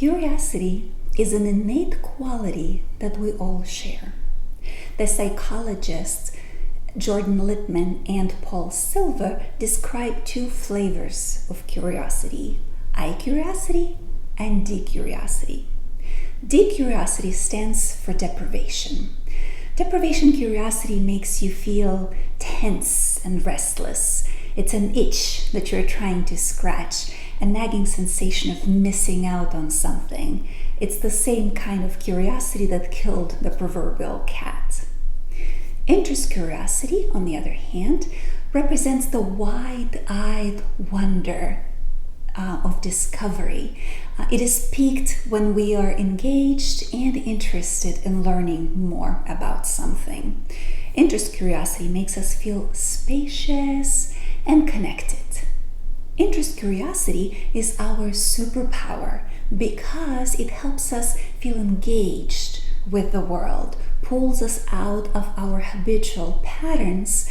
Curiosity is an innate quality that we all share. The psychologists Jordan Litman and Paul Silva describe two flavors of curiosity: I-curiosity and D-curiosity. D-curiosity stands for deprivation. Deprivation curiosity makes you feel tense and restless. It's an itch that you're trying to scratch, a nagging sensation of missing out on something. It's the same kind of curiosity that killed the proverbial cat. Interest curiosity, on the other hand, represents the wide-eyed wonder of discovery. It is piqued when we are engaged and interested in learning more about something. Interest curiosity makes us feel spacious and connected. Interest curiosity is our superpower because it helps us feel engaged with the world, pulls us out of our habitual patterns,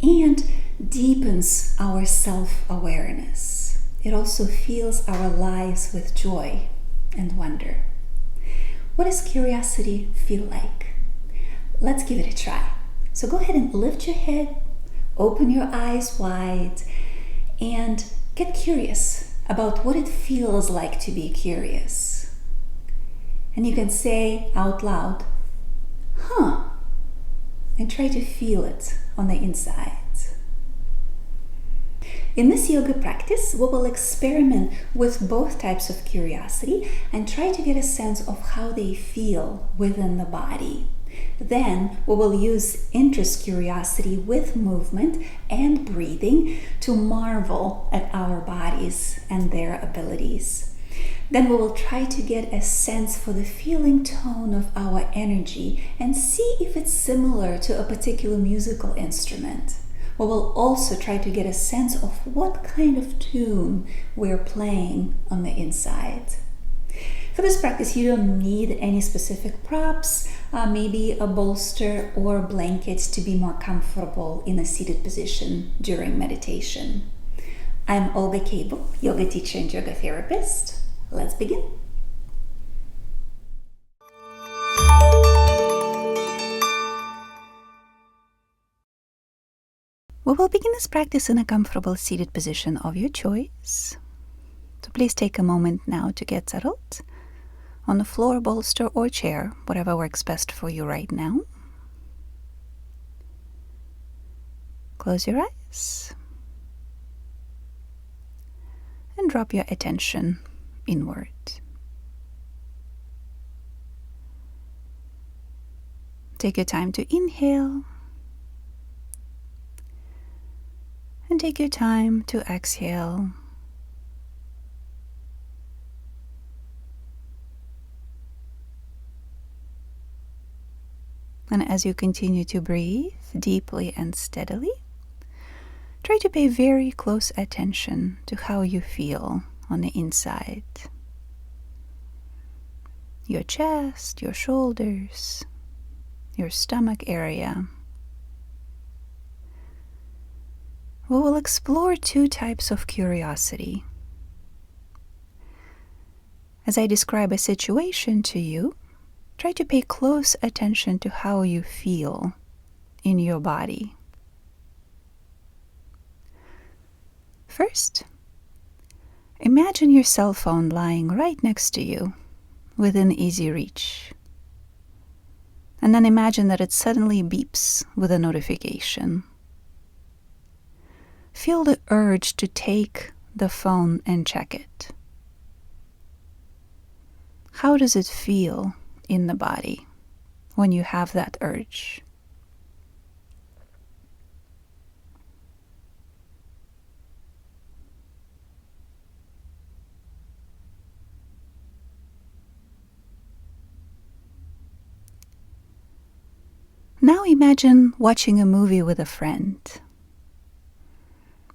and deepens our self-awareness. It also fills our lives with joy and wonder. What does curiosity feel like? Let's give it a try. So go ahead and lift your head, open your eyes wide, and get curious about what it feels like to be curious. And you can say out loud, "Huh," and try to feel it on the inside. In this yoga practice, we will experiment with both types of curiosity and try to get a sense of how they feel within the body. Then we will use interest curiosity with movement and breathing to marvel at our bodies and their abilities. Then we will try to get a sense for the feeling tone of our energy and see if it's similar to a particular musical instrument. We will also try to get a sense of what kind of tune we're playing on the inside. For this practice, you don't need any specific props, maybe a bolster or blanket to be more comfortable in a seated position during meditation. I'm Olga Cable, yoga teacher and yoga therapist. Let's begin. We will begin this practice in a comfortable seated position of your choice. So please take a moment now to get settled on the floor, bolster, or chair, whatever works best for you right now. Close your eyes and drop your attention inward. Take your time to inhale and take your time to exhale. And as you continue to breathe deeply and steadily, try to pay very close attention to how you feel on the inside. Your chest, your shoulders, your stomach area. We will explore two types of curiosity. As I describe a situation to you, try to pay close attention to how you feel in your body. First, imagine your cell phone lying right next to you, within easy reach. And then imagine that it suddenly beeps with a notification. Feel the urge to take the phone and check it. How does it feel in the body when you have that urge? Now imagine watching a movie with a friend.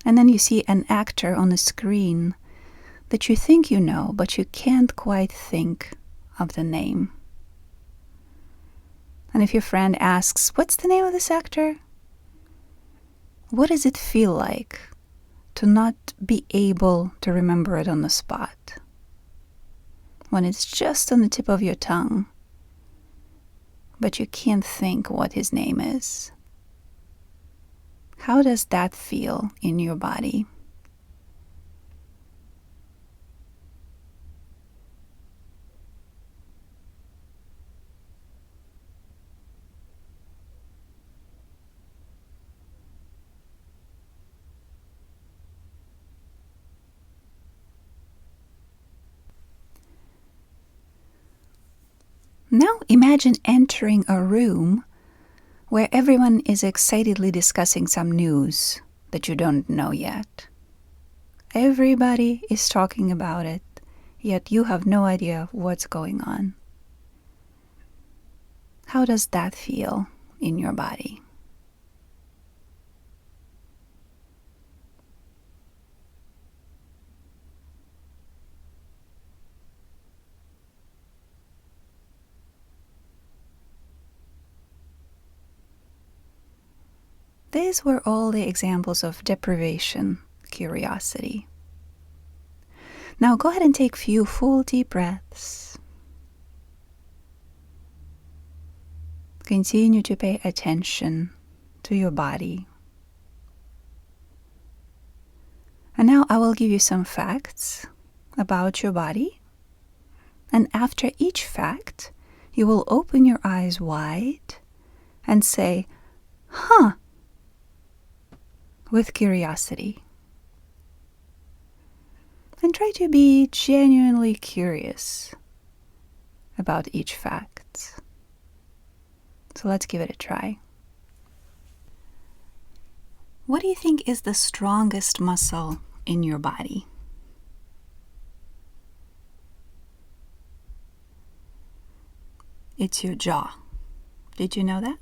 And then you see an actor on the screen that you think you know, but you can't quite think of the name. And if your friend asks, "What's the name of this actor?" What does it feel like to not be able to remember it on the spot? when it's just on the tip of your tongue, but you can't think what his name is? How does that feel in your body? Now imagine entering a room where everyone is excitedly discussing some news that you don't know yet. Everybody is talking about it, yet you have no idea what's going on. How does that feel in your body? These were all the examples of deprivation, curiosity. Now go ahead and take a few full deep breaths. Continue to pay attention to your body. And now I will give you some facts about your body. And after each fact, you will open your eyes wide and say, huh, with curiosity. And try to be genuinely curious about each fact. So let's give it a try. What do you think is the strongest muscle in your body? It's your jaw. Did you know that?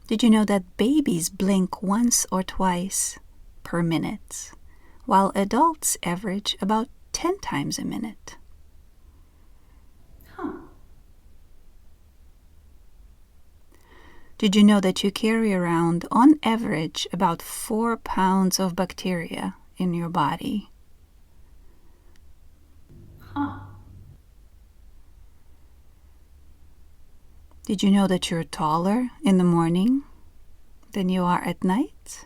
Did you know that babies blink once or twice per minute, while adults average about 10 times a minute? Did you know that you carry around, on average, about 4 pounds of bacteria in your body? Did you know that you're taller in the morning than you are at night?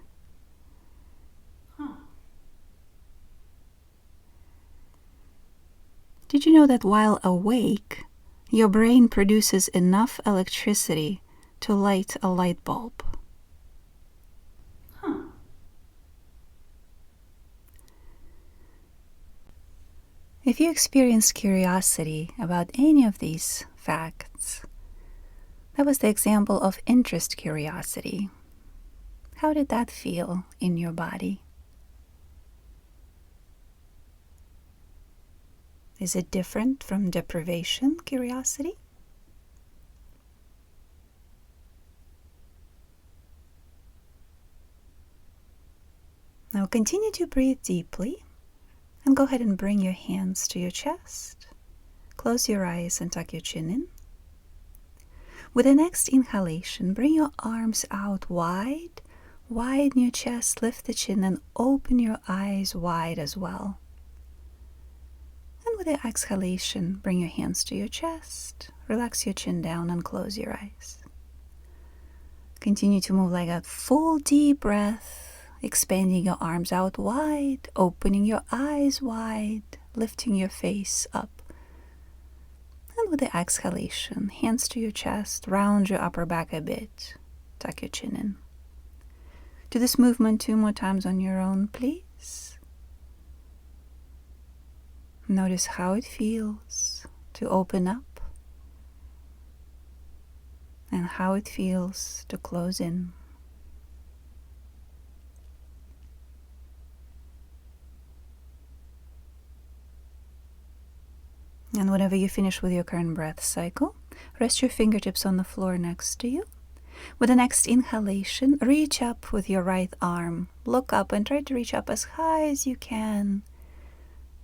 Did you know that while awake, your brain produces enough electricity to light a light bulb? If you experienced curiosity about any of these facts, that was the example of interest curiosity. How did that feel in your body? Is it different from deprivation curiosity? Now continue to breathe deeply and go ahead and bring your hands to your chest. Close your eyes and tuck your chin in. With the next inhalation, bring your arms out wide, widen your chest, lift the chin, and open your eyes wide as well. And with the exhalation, bring your hands to your chest, relax your chin down, and close your eyes. Continue to move like a full deep breath, expanding your arms out wide, opening your eyes wide, lifting your face up. And with the exhalation, hands to your chest, round your upper back a bit, tuck your chin in. Do this movement 2 more times on your own, please. Notice how it feels to open up and how it feels to close in. And whenever you finish with your current breath cycle, rest your fingertips on the floor next to you. With the next inhalation, reach up with your right arm. Look up and try to reach up as high as you can.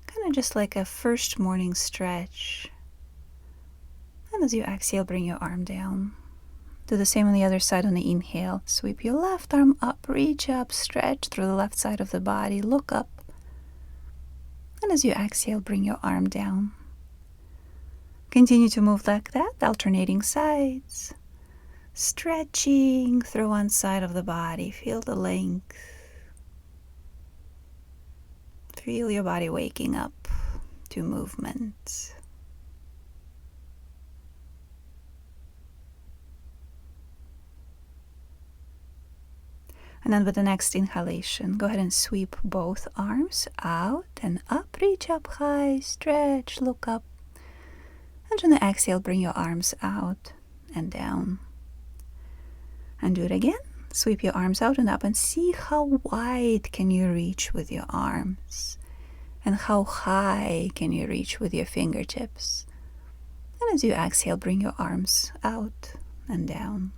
Kind of just like a first morning stretch. And as you exhale, bring your arm down. Do the same on the other side on the inhale. Sweep your left arm up, reach up, stretch through the left side of the body, look up. And as you exhale, bring your arm down. Continue to move like that, alternating sides. Stretching through one side of the body. Feel the length. Feel your body waking up to movement. And then with the next inhalation, go ahead and sweep both arms out and up. Reach up high, stretch, look up. And on the exhale, bring your arms out and down. And do it again. Sweep your arms out and up and see how wide can you reach with your arms. And how high can you reach with your fingertips. And as you exhale, bring your arms out and down.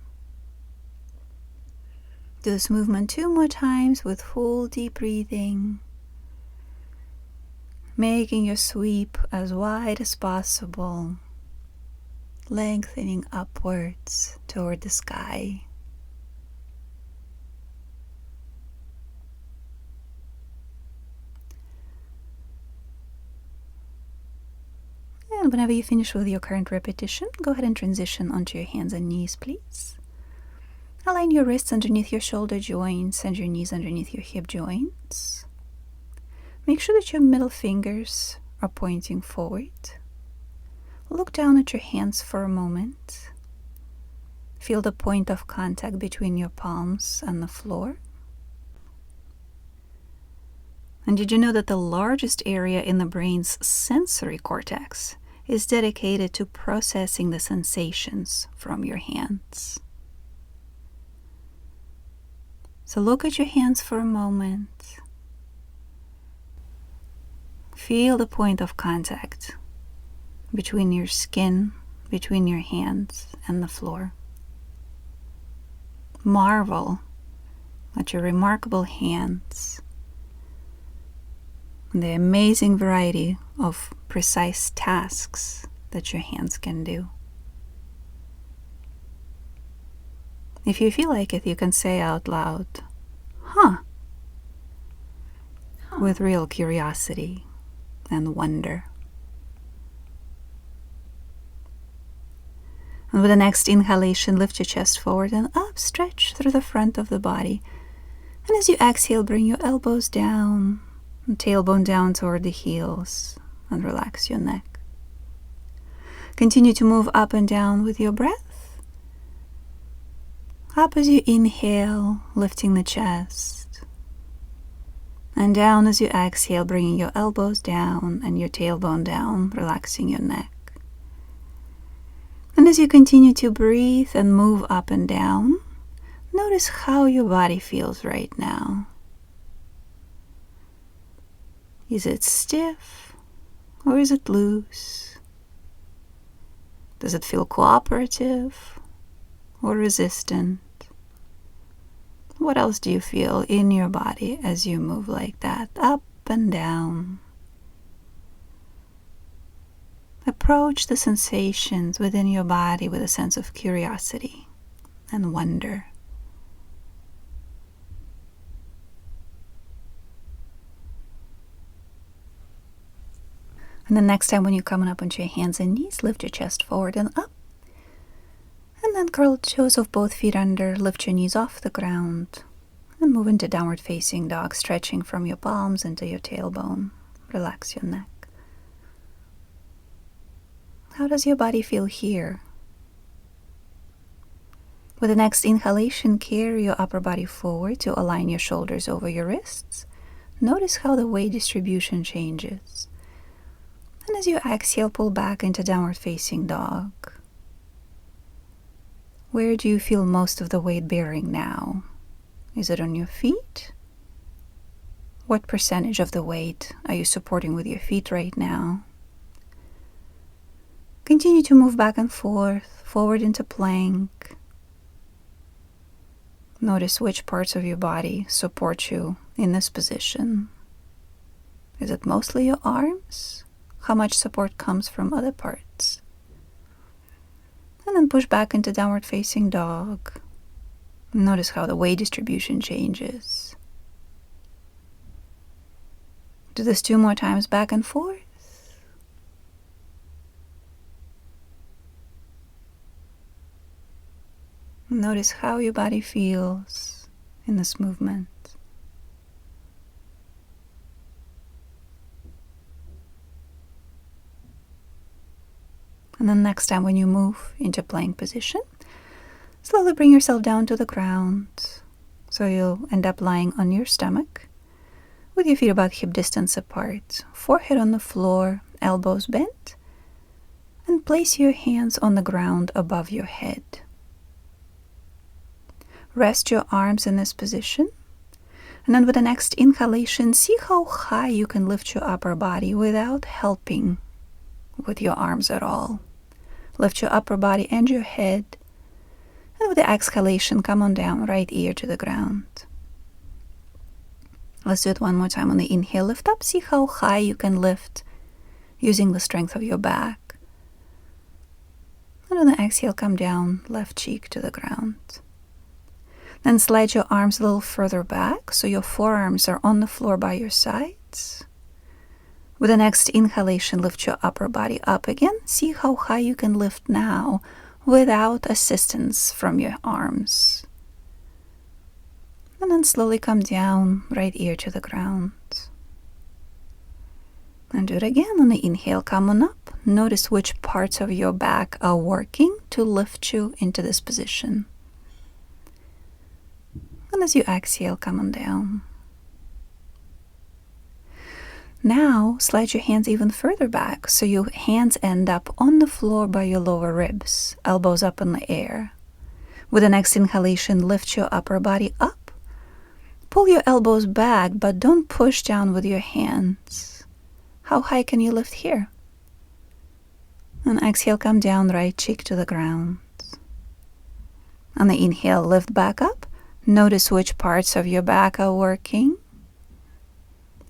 Do this movement 2 more times with full deep breathing. Making your sweep as wide as possible. Lengthening upwards toward the sky. And whenever you finish with your current repetition, go ahead and transition onto your hands and knees, please. Align your wrists underneath your shoulder joints and your knees underneath your hip joints. Make sure that your middle fingers are pointing forward. Look down at your hands for a moment. Feel the point of contact between your palms and the floor. And did you know that the largest area in the brain's sensory cortex is dedicated to processing the sensations from your hands? So look at your hands for a moment. Feel the point of contact between your skin, between your hands and the floor. Marvel at your remarkable hands and the amazing variety of precise tasks that your hands can do. If you feel like it, you can say out loud, huh, with real curiosity and wonder. And with the next inhalation, lift your chest forward and up, stretch through the front of the body. And as you exhale, bring your elbows down and tailbone down toward the heels and relax your neck. Continue to move up and down with your breath. Up as you inhale, lifting the chest. And down as you exhale, bringing your elbows down and your tailbone down, relaxing your neck. And as you continue to breathe and move up and down, notice how your body feels right now. Is it stiff or is it loose? Does it feel cooperative or resistant? What else do you feel in your body as you move like that, up and down? Approach the sensations within your body with a sense of curiosity and wonder. And the next time when you're coming up onto your hands and knees, lift your chest forward and up. And then curl the toes of both feet under, lift your knees off the ground, and move into downward facing dog, stretching from your palms into your tailbone. Relax your neck. How does your body feel here? With the next inhalation, carry your upper body forward to align your shoulders over your wrists. Notice how the weight distribution changes. And as you exhale, pull back into downward facing dog. Where do you feel most of the weight bearing now? Is it on your feet? What percentage of the weight are you supporting with your feet right now? Continue to move back and forth, forward into plank. Notice which parts of your body support you in this position. Is it mostly your arms? How much support comes from other parts? And then push back into downward facing dog. Notice how the weight distribution changes. Do this 2 more times back and forth. Notice how your body feels in this movement. And then next time when you move into plank position, slowly bring yourself down to the ground. So you'll end up lying on your stomach with your feet about hip distance apart, forehead on the floor, elbows bent, and place your hands on the ground above your head. Rest your arms in this position, and then with the next inhalation, see how high you can lift your upper body without helping with your arms at all. Lift your upper body and your head, and with the exhalation, come on down, right ear to the ground. Let's do it one more time. On the inhale, lift up. See how high you can lift using the strength of your back. And on the exhale, come down, left cheek to the ground. Then slide your arms a little further back so your forearms are on the floor by your sides. With the next inhalation, lift your upper body up again. See how high you can lift now without assistance from your arms. And then slowly come down, right ear to the ground. And do it again. On the inhale, come on up. Notice which parts of your back are working to lift you into this position. And as you exhale, come on down. Now, slide your hands even further back so your hands end up on the floor by your lower ribs, elbows up in the air. With the next inhalation, lift your upper body up. Pull your elbows back, but don't push down with your hands. How high can you lift here? And exhale, come down, right cheek to the ground. On the inhale, lift back up. Notice which parts of your back are working.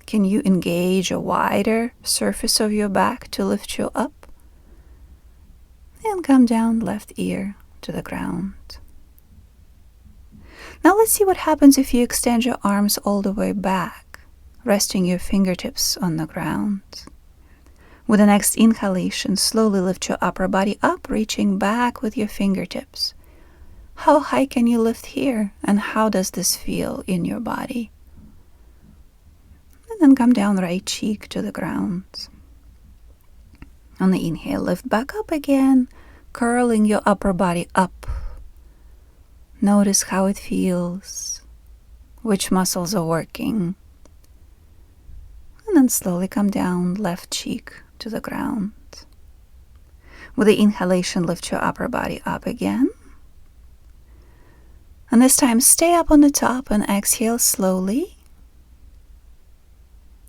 Can you engage a wider surface of your back to lift you up? And come down, left ear to the ground. Now let's see what happens if you extend your arms all the way back, resting your fingertips on the ground. With the next inhalation, slowly lift your upper body up, reaching back with your fingertips. How high can you lift here, and how does this feel in your body? And then come down, right cheek to the ground. On the inhale, lift back up again, curling your upper body up. Notice how it feels, which muscles are working. And then slowly come down, left cheek to the ground. With the inhalation, lift your upper body up again. And this time, stay up on the top and exhale slowly.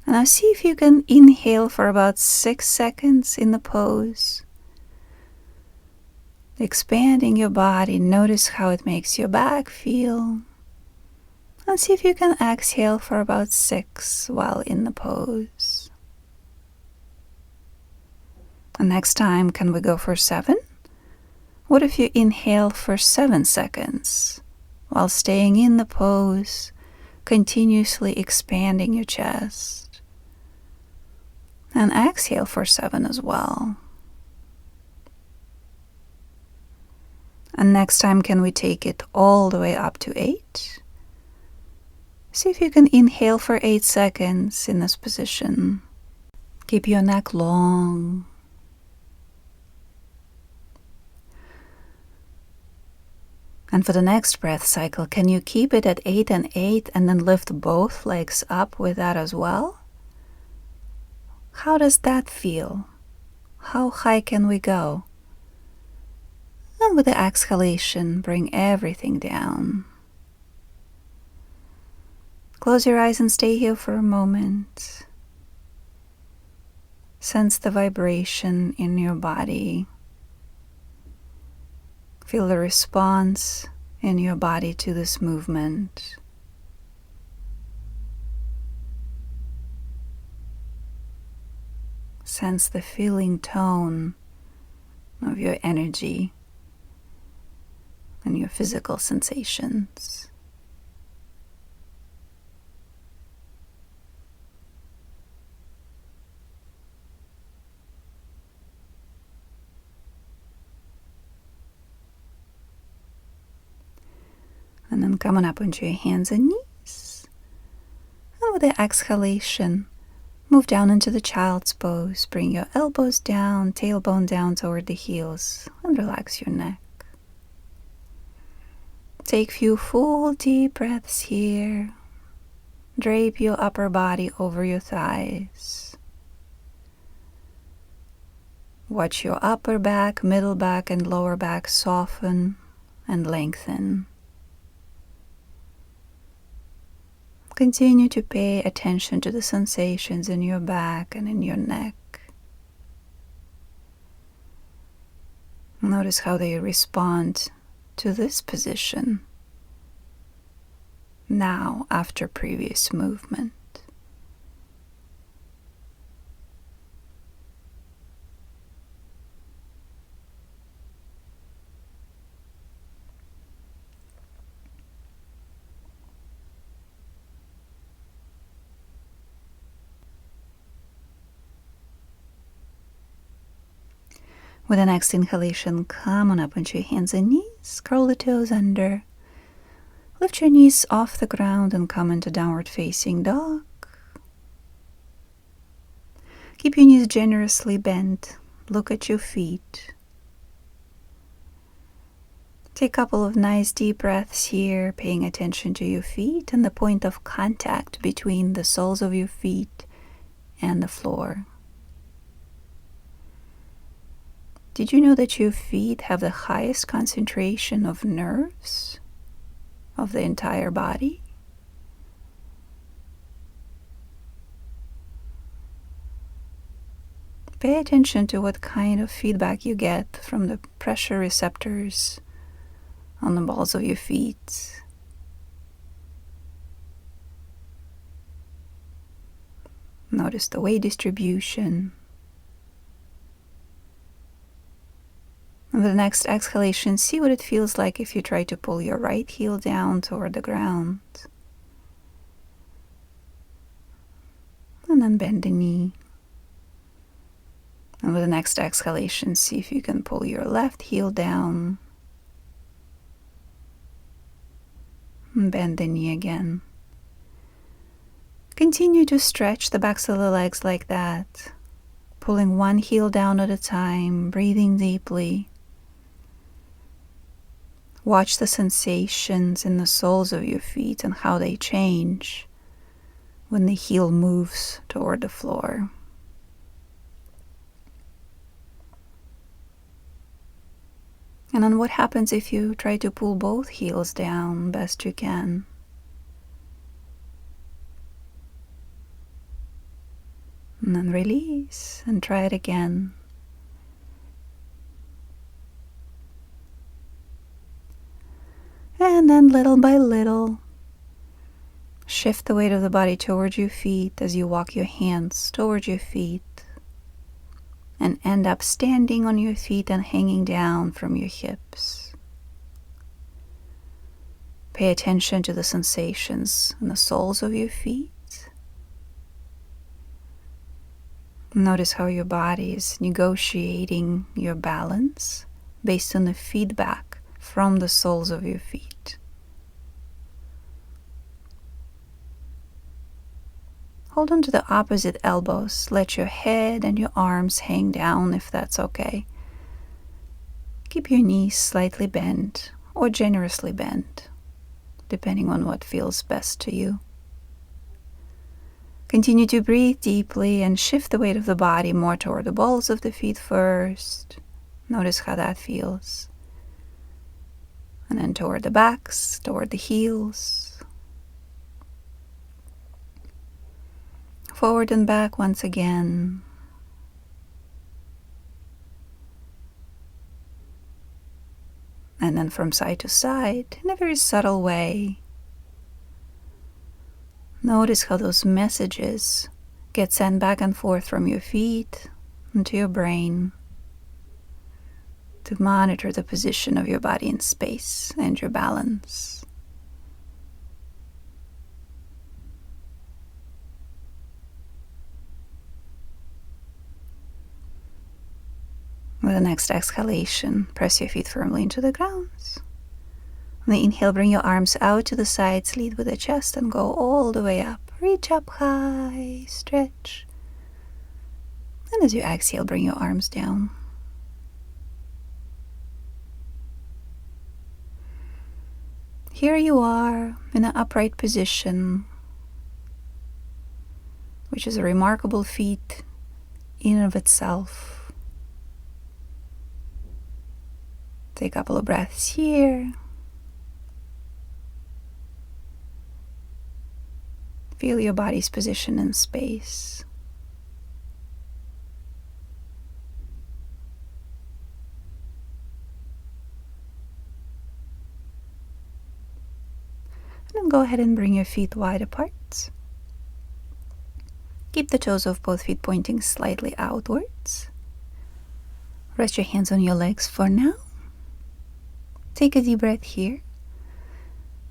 And now see if you can inhale for about 6 seconds in the pose. Expanding your body, notice how it makes your back feel. And see if you can exhale for about 6 while in the pose. And next time, can we go for 7? What if you inhale for 7 seconds? While staying in the pose, continuously expanding your chest. And exhale for 7 as well. And next time, can we take it all the way up to 8? See if you can inhale for 8 seconds in this position. Keep your neck long. And for the next breath cycle, can you keep it at 8 and 8 and then lift both legs up with that as well? How does that feel? How high can we go? And with the exhalation, bring everything down. Close your eyes and stay here for a moment. Sense the vibration in your body. Feel the response in your body to this movement. Sense the feeling tone of your energy and your physical sensations. And then come on up onto your hands and knees. And with the exhalation, move down into the child's pose. Bring your elbows down, tailbone down toward the heels, and relax your neck. Take a few full deep breaths here. Drape your upper body over your thighs. Watch your upper back, middle back, and lower back soften and lengthen. Continue to pay attention to the sensations in your back and in your neck. Notice how they respond to this position now after previous movement. With the next inhalation, come on up onto your hands and knees, curl the toes under. Lift your knees off the ground and come into downward facing dog. Keep your knees generously bent. Look at your feet. Take a couple of nice deep breaths here, paying attention to your feet and the point of contact between the soles of your feet and the floor. Did you know that your feet have the highest concentration of nerves of the entire body? Pay attention to what kind of feedback you get from the pressure receptors on the balls of your feet. Notice the weight distribution. And with the next exhalation, see what it feels like if you try to pull your right heel down toward the ground. And then bend the knee. And with the next exhalation, see if you can pull your left heel down. And bend the knee again. Continue to stretch the backs of the legs like that, pulling one heel down at a time, breathing deeply. Watch the sensations in the soles of your feet and how they change when the heel moves toward the floor. And then what happens if you try to pull both heels down best you can? And then release and try it again. And then little by little, shift the weight of the body towards your feet as you walk your hands towards your feet and end up standing on your feet and hanging down from your hips. Pay attention to the sensations in the soles of your feet. Notice how your body is negotiating your balance based on the feedback from the soles of your feet. Hold on to the opposite elbows. Let your head and your arms hang down if that's okay. Keep your knees slightly bent or generously bent, depending on what feels best to you. Continue to breathe deeply and shift the weight of the body more toward the balls of the feet first. Notice how that feels. And then toward the backs, toward the heels. Forward and back once again. And then from side to side in a very subtle way. Notice how those messages get sent back and forth from your feet into your brain to monitor the position of your body in space and your balance. With the next exhalation, press your feet firmly into the ground. On the inhale, bring your arms out to the sides, lead with the chest, and go all the way up. Reach up high, stretch. And as you exhale, bring your arms down. Here you are in an upright position, which is a remarkable feat in and of itself. Take a couple of breaths here. Feel your body's position in space. And then go ahead and bring your feet wide apart. Keep the toes of both feet pointing slightly outwards. Rest your hands on your legs for now. Take a deep breath here.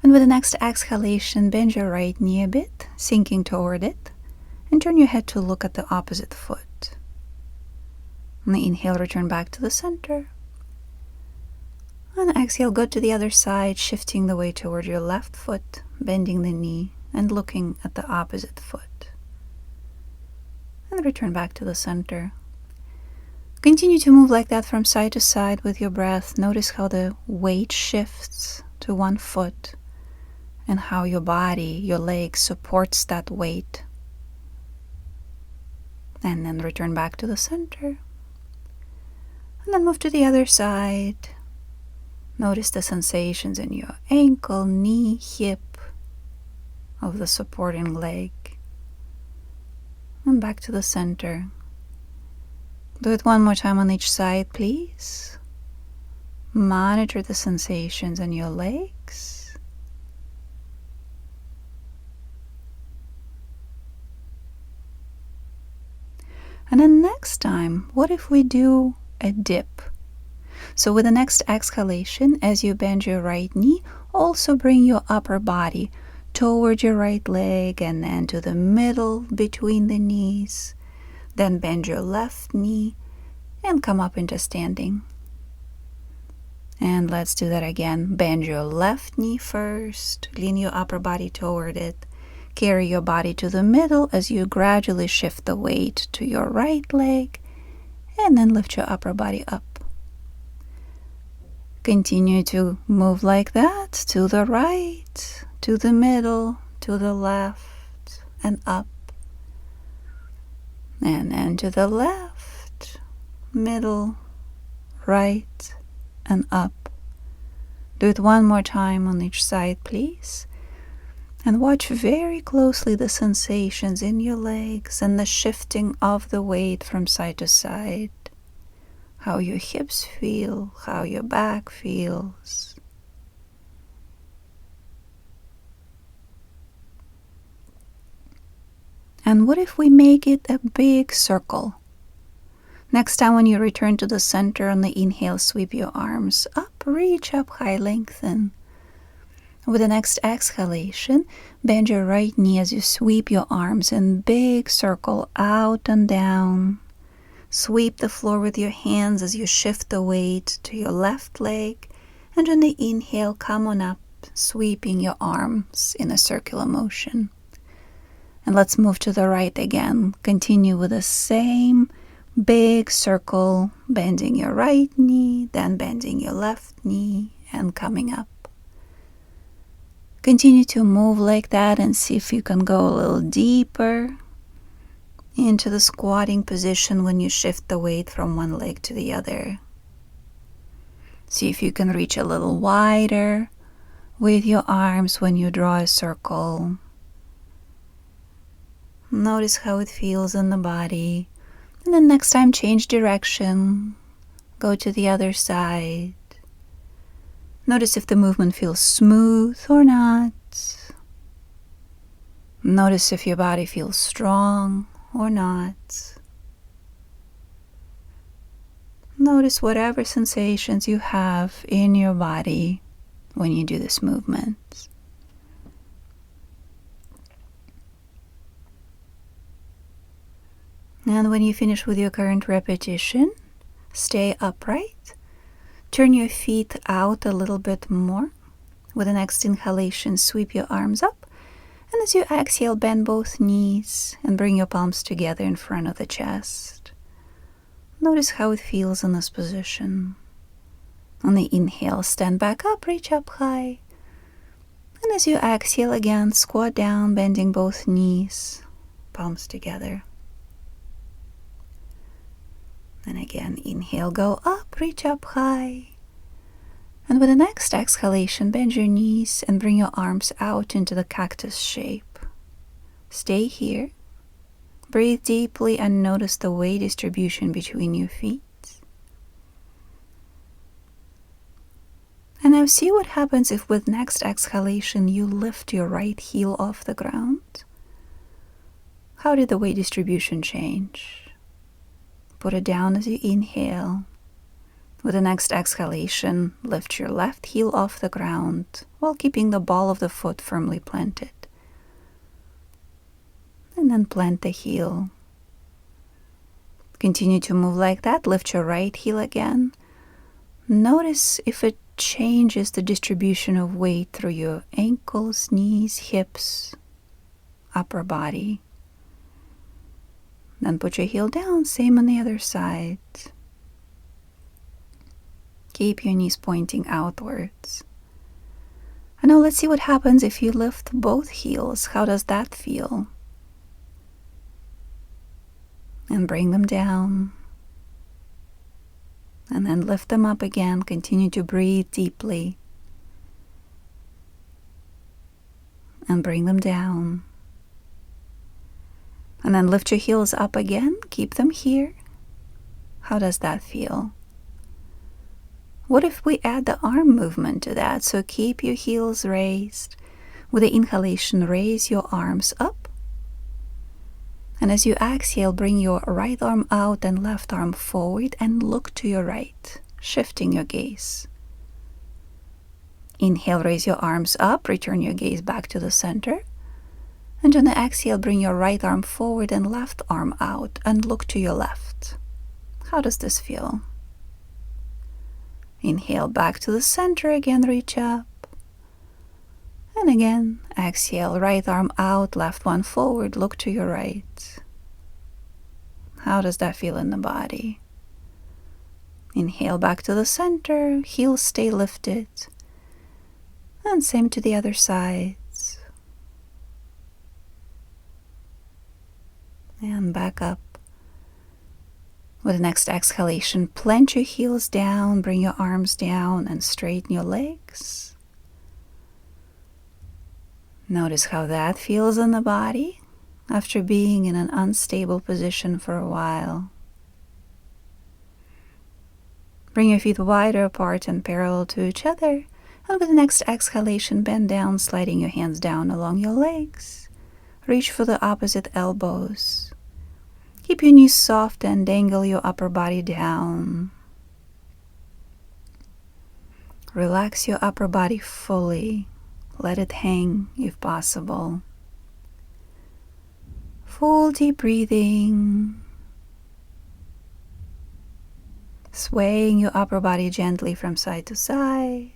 And with the next exhalation, bend your right knee a bit, sinking toward it, and turn your head to look at the opposite foot. On the inhale, return back to the center. On the exhale, go to the other side, shifting the weight toward your left foot, bending the knee, and looking at the opposite foot. And return back to the center. Continue to move like that from side to side with your breath. Notice how the weight shifts to one foot and how your body, your leg, supports that weight. And then return back to the center. And then move to the other side. Notice the sensations in your ankle, knee, hip of the supporting leg. And back to the center. Do it one more time on each side, please. Monitor the sensations in your legs. And then next time, what if we do a dip? So with the next exhalation, as you bend your right knee, also bring your upper body toward your right leg and then to the middle between the knees. Then bend your left knee and come up into standing. And let's do that again. Bend your left knee first, lean your upper body toward it. Carry your body to the middle as you gradually shift the weight to your right leg, and then lift your upper body up. Continue to move like that, to the right, to the middle, to the left, and up. And then to the left, middle, right, and up. Do it one more time on each side, please. And watch very closely the sensations in your legs and the shifting of the weight from side to side. How your hips feel, how your back feels. And what if we make it a big circle? Next time when you return to the center on the inhale, sweep your arms up, reach up high, lengthen. With the next exhalation, bend your right knee as you sweep your arms in big circle out and down. Sweep the floor with your hands as you shift the weight to your left leg. And on the inhale, come on up, sweeping your arms in a circular motion. And let's move to the right again. Continue with the same big circle, bending your right knee, then bending your left knee, and coming up. Continue to move like that and see if you can go a little deeper into the squatting position when you shift the weight from one leg to the other. See if you can reach a little wider with your arms when you draw a circle. Notice how it feels in the body. And then next time, change direction. Go to the other side. Notice if the movement feels smooth or not. Notice if your body feels strong or not. Notice whatever sensations you have in your body when you do this movement. And when you finish with your current repetition, stay upright. Turn your feet out a little bit more With the next inhalation, sweep your arms up. And as you exhale, bend both knees and bring your palms together in front of the chest. Notice how it feels in this position. On the inhale, stand back up, reach up high. And as you exhale again, squat down, bending both knees, palms together. And again, inhale, go up, reach up high. And with the next exhalation, bend your knees and bring your arms out into the cactus shape. Stay here. Breathe deeply and notice the weight distribution between your feet. And now see what happens if with next exhalation you lift your right heel off the ground. How did the weight distribution change? Put it down as you inhale. With the next exhalation, lift your left heel off the ground while keeping the ball of the foot firmly planted. And then plant the heel. Continue to move like that. Lift your right heel again. Notice if it changes the distribution of weight through your ankles, knees, hips, upper body. Then put your heel down, same on the other side. Keep your knees pointing outwards. And now let's see what happens if you lift both heels. How does that feel? And bring them down. And then lift them up again. Continue to breathe deeply. And bring them down. And then lift your heels up again. Keep them here. How does that feel? What if we add the arm movement to that? So keep your heels raised. With the inhalation, raise your arms up. And as you exhale, bring your right arm out and left arm forward and look to your right, shifting your gaze. Inhale, raise your arms up, return your gaze back to the center. And on the exhale, bring your right arm forward and left arm out and look to your left. How does this feel? Inhale back to the center, again reach up. And again, exhale, right arm out, left one forward, look to your right. How does that feel in the body? Inhale back to the center, heels stay lifted. And same to the other sides. And back up. With the next exhalation, plant your heels down, bring your arms down and straighten your legs. Notice how that feels in the body after being in an unstable position for a while. Bring your feet wider apart and parallel to each other. And with the next exhalation, bend down, sliding your hands down along your legs. Reach for the opposite elbows. Keep your knees soft and dangle your upper body down. Relax your upper body fully. Let it hang if possible. Full deep breathing. Swaying your upper body gently from side to side.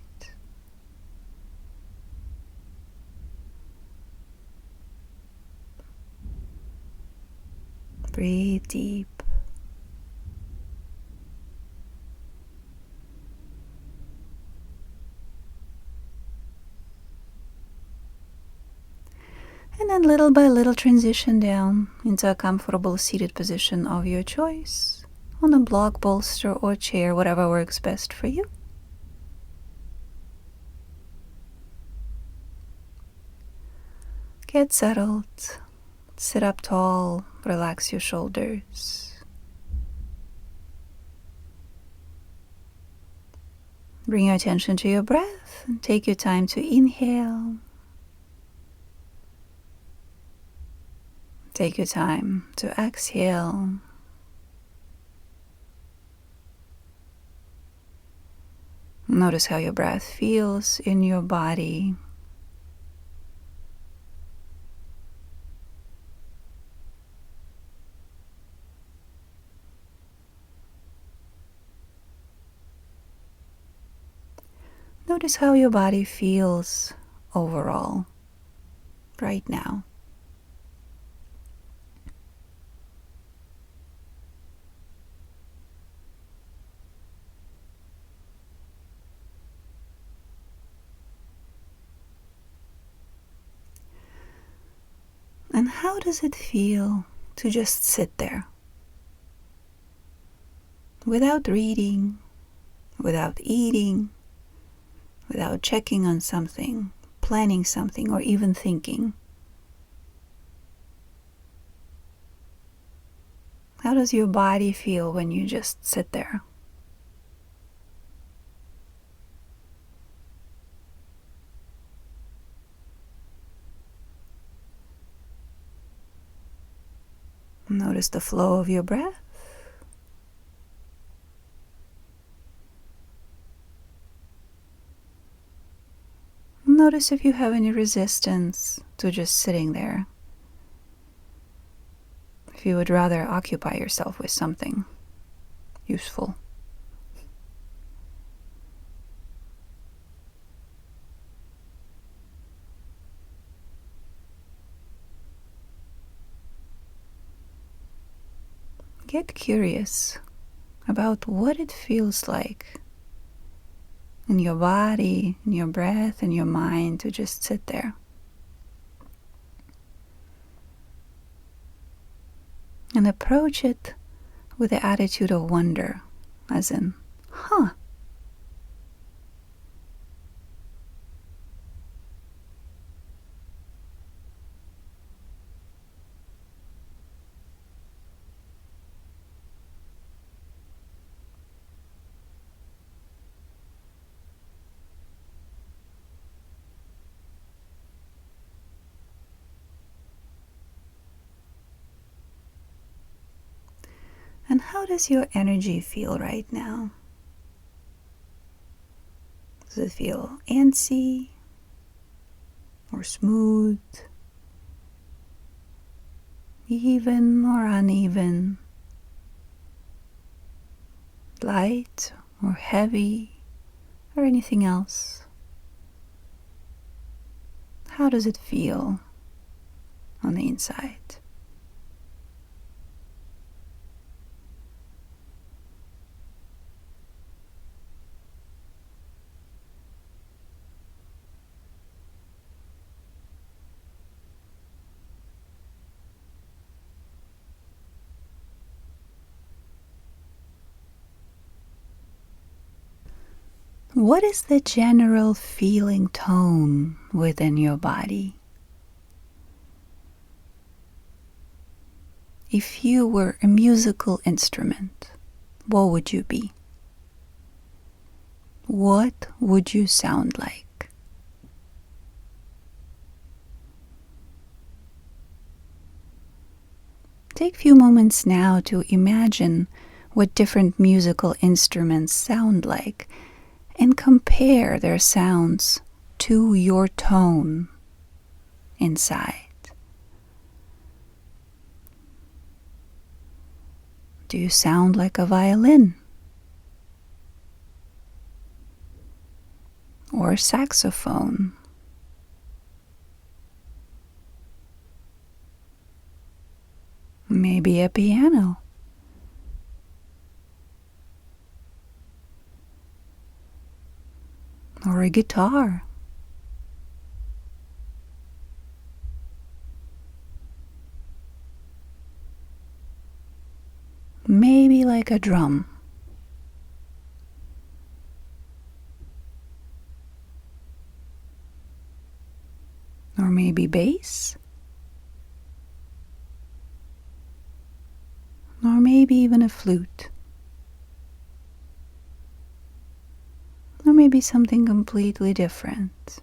Breathe deep. And then little by little transition down into a comfortable seated position of your choice, on a block, bolster, or chair, whatever works best for you. Get settled. Sit up tall. Relax your shoulders. Bring your attention to your breath and take your time to inhale. Take your time to exhale. Notice how your breath feels in your body. Notice how your body feels overall right now. And how does it feel to just sit there without reading, without eating, without checking on something, planning something, or even thinking? How does your body feel when you just sit there? Notice the flow of your breath. Notice if you have any resistance to just sitting there. If you would rather occupy yourself with something useful. Get curious about what it feels like in your body, in your breath, in your mind to just sit there. And approach it with the attitude of wonder, as in, huh. And how does your energy feel right now? Does it feel antsy or smooth, even or uneven, light or heavy, or anything else? How does it feel on the inside? What is the general feeling tone within your body? If you were a musical instrument, what would you be? What would you sound like? Take a few moments now to imagine what different musical instruments sound like and compare their sounds to your tone inside. Do you sound like a violin? Or a saxophone? Maybe a piano? Or a guitar? Maybe like a drum? Or maybe bass? Or maybe even a flute? Or maybe something completely different?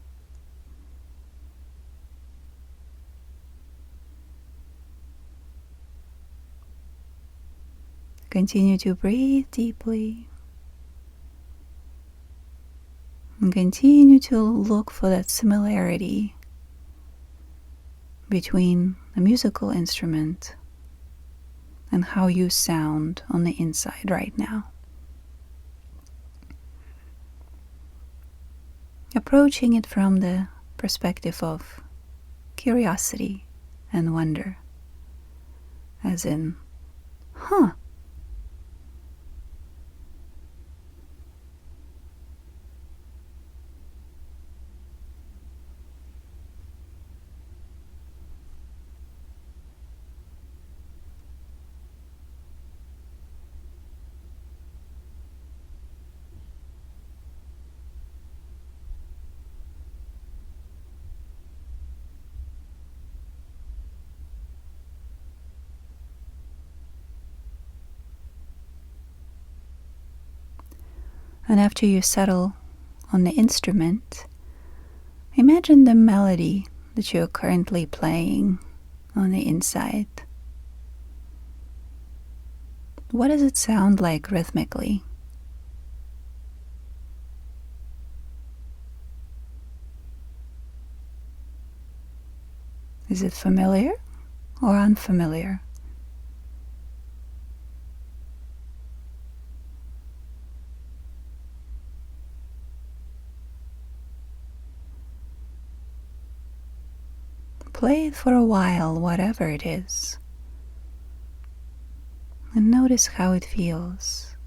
Continue to breathe deeply and continue to look for that similarity between a musical instrument and how you sound on the inside right now. approaching it from the perspective of curiosity and wonder, as in, huh. And after you settle on the instrument, imagine the melody that you're currently playing on the inside. What does it sound like rhythmically? Is it familiar or unfamiliar? Play it for a while, whatever it is, and notice how it feels.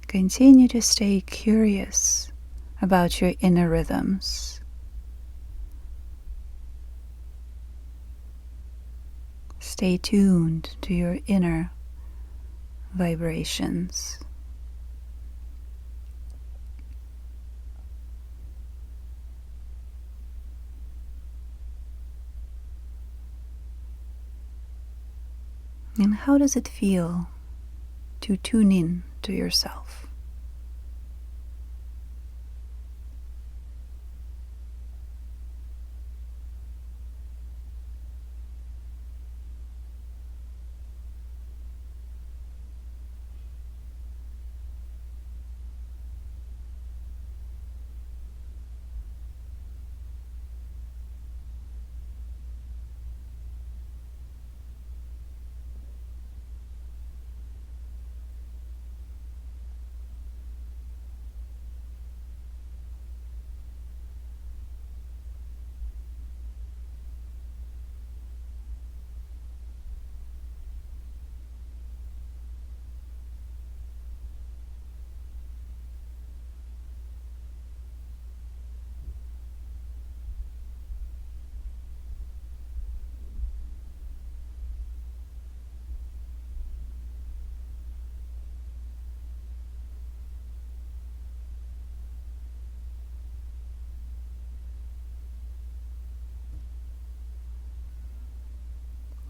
Continue to stay curious about your inner rhythms. Stay tuned to your inner vibrations. And how does it feel to tune in to yourself?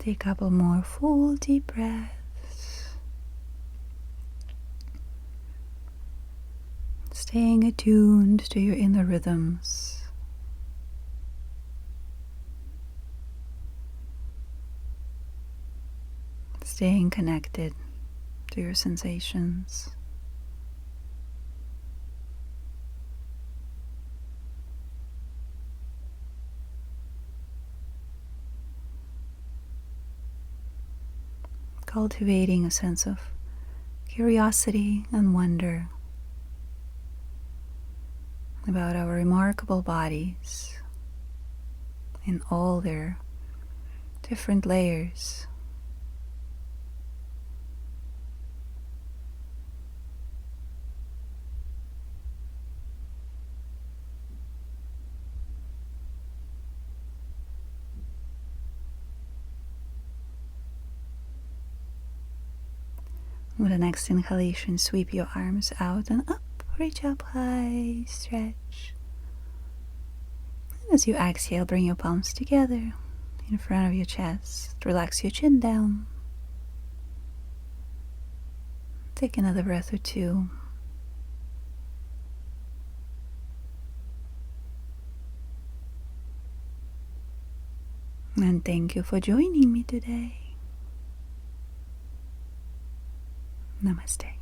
Take a couple more full deep breaths. Staying attuned to your inner rhythms. Staying connected to your sensations. Cultivating a sense of curiosity and wonder about our remarkable bodies in all their different layers. With the next inhalation, sweep your arms out and up, reach up high, stretch. And as you exhale, bring your palms together in front of your chest. Relax your chin down. Take another breath or two. And thank you for joining me today. Namaste.